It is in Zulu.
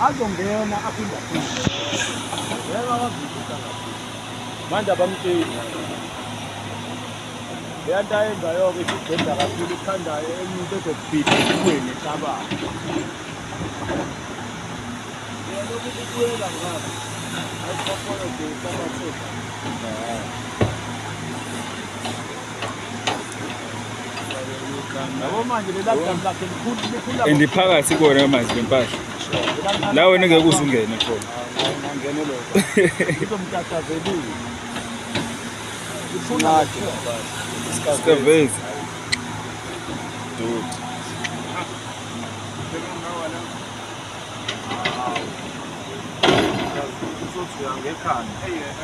azongena aphinda phinde yena wazibika manje abamtsheli leyanto ayenzayo-ke isigenda kakhulu ikhandayo enye into ezokubhida ekweni ehlabayo yena ukuthi kuyela ngapha ayisakona nje isabatheka yabo manje leladamu lakhe likhula Indiphakathi kona manje lempahla la wena ngeke uzungene khona ngangene lo izomtathazelile ufuna Excavator dude uzothi uyangekhanda yena